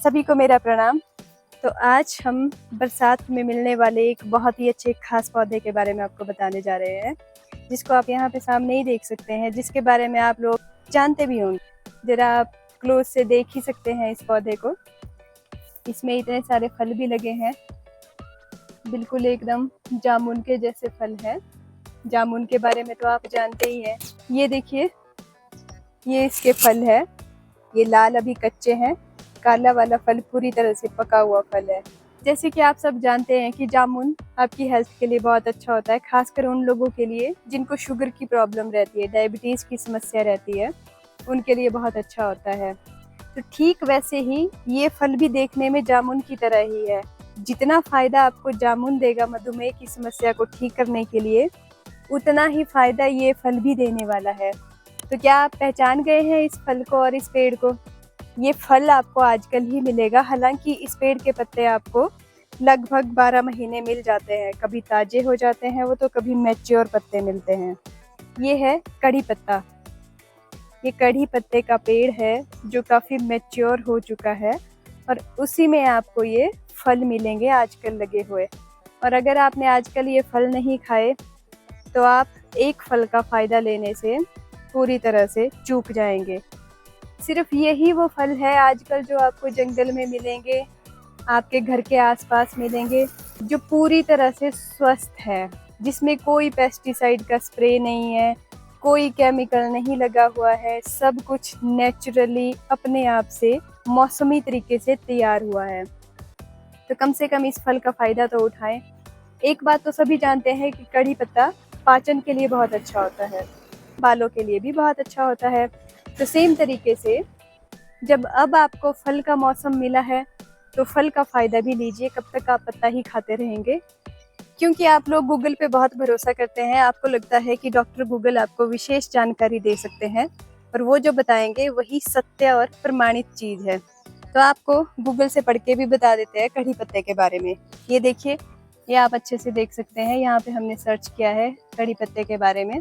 सभी को मेरा प्रणाम। तो आज हम बरसात में मिलने वाले एक बहुत ही अच्छे खास पौधे के बारे में आपको बताने जा रहे हैं, जिसको आप यहाँ पे सामने ही देख सकते हैं, जिसके बारे में आप लोग जानते भी होंगे। जरा आप क्लोज से देख ही सकते हैं इस पौधे को। इसमें इतने सारे फल भी लगे हैं, बिल्कुल एकदम जामुन के जैसे फल है। जामुन के बारे में तो आप जानते ही हैं। ये देखिए, ये इसके फल है। ये लाल अभी कच्चे हैं, काला वाला फल पूरी तरह से पका हुआ फल है। जैसे कि आप सब जानते हैं कि जामुन आपकी हेल्थ के लिए बहुत अच्छा होता है, खासकर उन लोगों के लिए जिनको शुगर की प्रॉब्लम रहती है, डायबिटीज़ की समस्या रहती है, उनके लिए बहुत अच्छा होता है। तो ठीक वैसे ही ये फल भी देखने में जामुन की तरह ही है। जितना फ़ायदा आपको जामुन देगा मधुमेह की समस्या को ठीक करने के लिए, उतना ही फ़ायदा ये फल भी देने वाला है। तो क्या आप पहचान गए हैं इस फल को और इस पेड़ को? ये फल आपको आजकल ही मिलेगा, हालांकि इस पेड़ के पत्ते आपको लगभग 12 महीने मिल जाते हैं। कभी ताजे हो जाते हैं वो, तो कभी मैच्योर पत्ते मिलते हैं। ये है कड़ी पत्ता। ये कड़ी पत्ते का पेड़ है जो काफ़ी मैच्योर हो चुका है, और उसी में आपको ये फल मिलेंगे आजकल लगे हुए। और अगर आपने आजकल ये फल नहीं खाए तो आप एक फल का फ़ायदा लेने से पूरी तरह से चूक जाएंगे। सिर्फ यही वो फल है आजकल जो आपको जंगल में मिलेंगे, आपके घर के आसपास मिलेंगे, जो पूरी तरह से स्वस्थ है, जिसमें कोई पेस्टिसाइड का स्प्रे नहीं है, कोई केमिकल नहीं लगा हुआ है। सब कुछ नेचुरली अपने आप से मौसमी तरीके से तैयार हुआ है। तो कम से कम इस फल का फ़ायदा तो उठाएं। एक बात तो सभी जानते हैं कि कड़ी पत्ता पाचन के लिए बहुत अच्छा होता है, बालों के लिए भी बहुत अच्छा होता है। तो सेम तरीके से जब अब आपको फल का मौसम मिला है तो फल का फ़ायदा भी लीजिए। कब तक आप पत्ता ही खाते रहेंगे? क्योंकि आप लोग गूगल पे बहुत भरोसा करते हैं। आपको लगता है कि डॉक्टर गूगल आपको विशेष जानकारी दे सकते हैं, और वो जो बताएंगे वही सत्य और प्रमाणित चीज़ है। तो आपको गूगल से पढ़ के भी बता देते हैं कड़ी पत्ते के बारे में। ये देखिए, ये आप अच्छे से देख सकते हैं, यहाँ पे हमने सर्च किया है कड़ी पत्ते के बारे में।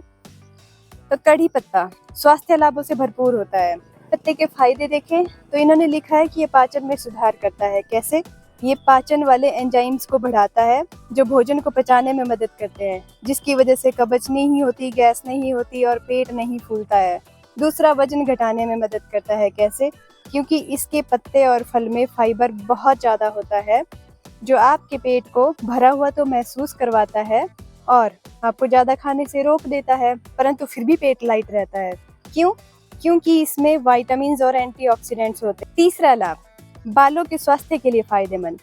तो कड़ी पत्ता स्वास्थ्य लाभों से भरपूर होता है। पत्ते के फायदे देखें तो इन्होंने लिखा है कि ये पाचन में सुधार करता है। कैसे? ये पाचन वाले एंजाइम्स को बढ़ाता है जो भोजन को पचाने में मदद करते हैं, जिसकी वजह से कब्ज नहीं होती, गैस नहीं होती और पेट नहीं फूलता है। दूसरा, वजन घटाने में मदद करता है। कैसे? क्योंकि इसके पत्ते और फल में फाइबर बहुत ज़्यादा होता है, जो आपके पेट को भरा हुआ तो महसूस करवाता है और आपको ज़्यादा खाने से रोक देता है, परंतु फिर भी पेट लाइट रहता है। क्यों? क्योंकि इसमें विटामिन्स और एंटीऑक्सीडेंट्स होते हैं। तीसरा लाभ, बालों के स्वास्थ्य के लिए फायदेमंद।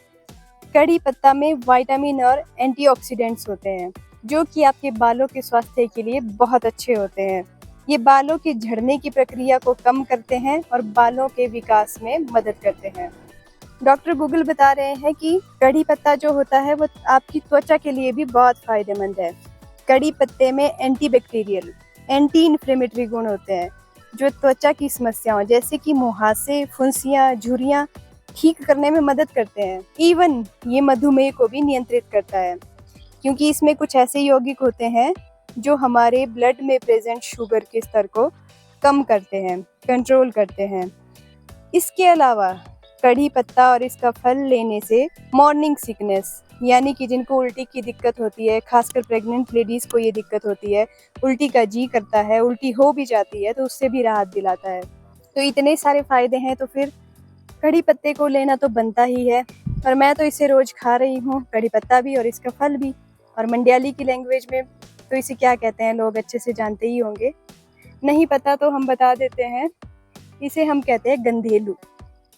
कड़ी पत्ता में विटामिन और एंटीऑक्सीडेंट्स होते हैं, जो कि आपके बालों के स्वास्थ्य के लिए बहुत अच्छे होते हैं। ये बालों के झड़ने की प्रक्रिया को कम करते हैं और बालों के विकास में मदद करते हैं। डॉक्टर गूगल बता रहे हैं कि कड़ी पत्ता जो होता है वो आपकी त्वचा के लिए भी बहुत फायदेमंद है। कड़ी पत्ते में एंटीबैक्टीरियल, एंटी इन्फ्लेमेटरी गुण होते हैं, जो त्वचा की समस्याओं जैसे कि मुहासे, फुंसियाँ, झुर्रियाँ ठीक करने में मदद करते हैं। इवन ये मधुमेह को भी नियंत्रित करता है, क्योंकि इसमें कुछ ऐसे यौगिक होते हैं जो हमारे ब्लड में प्रेजेंट शुगर के स्तर को कम करते हैं, कंट्रोल करते हैं। इसके अलावा कड़ी पत्ता और इसका फल लेने से मॉर्निंग सिकनेस, यानी कि जिनको उल्टी की दिक्कत होती है, खासकर प्रेग्नेंट लेडीज़ को ये दिक्कत होती है, उल्टी का जी करता है, उल्टी हो भी जाती है, तो उससे भी राहत दिलाता है। तो इतने सारे फ़ायदे हैं, तो फिर कड़ी पत्ते को लेना तो बनता ही है। और मैं तो इसे रोज़ खा रही हूँ, कड़ी पत्ता भी और इसका फल भी। और मंडयाली की लैंग्वेज में तो इसे क्या कहते हैं लोग अच्छे से जानते ही होंगे, नहीं पता तो हम बता देते हैं। इसे हम कहते हैं गंधेलू।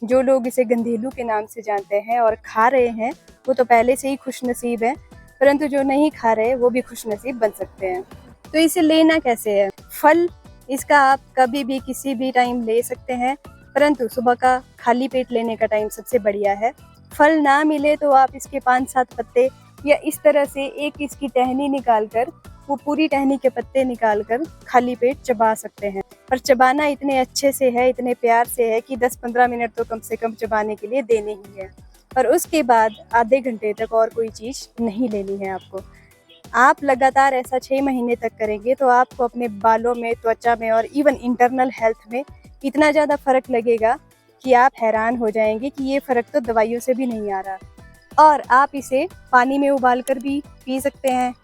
जो लोग इसे गंधेलू के नाम से जानते हैं और खा रहे हैं, वो तो पहले से ही खुशनसीब हैं, परंतु जो नहीं खा रहे वो भी खुशनसीब बन सकते हैं। तो इसे लेना कैसे है? फल इसका आप कभी भी किसी भी टाइम ले सकते हैं, परंतु सुबह का खाली पेट लेने का टाइम सबसे बढ़िया है। फल ना मिले तो आप इसके 5-7 पत्ते या इस तरह से एक इसकी टहनी निकाल कर, वो पूरी टहनी के पत्ते निकाल कर खाली पेट चबा सकते हैं। और चबाना इतने अच्छे से है, इतने प्यार से है कि 10-15 मिनट तो कम से कम चबाने के लिए देने ही है। और उसके बाद आधे घंटे तक और कोई चीज़ नहीं लेनी है आपको। आप लगातार ऐसा 6 महीने तक करेंगे तो आपको अपने बालों में, त्वचा में और इवन इंटरनल हेल्थ में इतना ज़्यादा फ़र्क लगेगा कि आप हैरान हो जाएंगे कि ये फ़र्क तो दवाइयों से भी नहीं आ रहा। और आप इसे पानी में उबाल कर भी पी सकते हैं,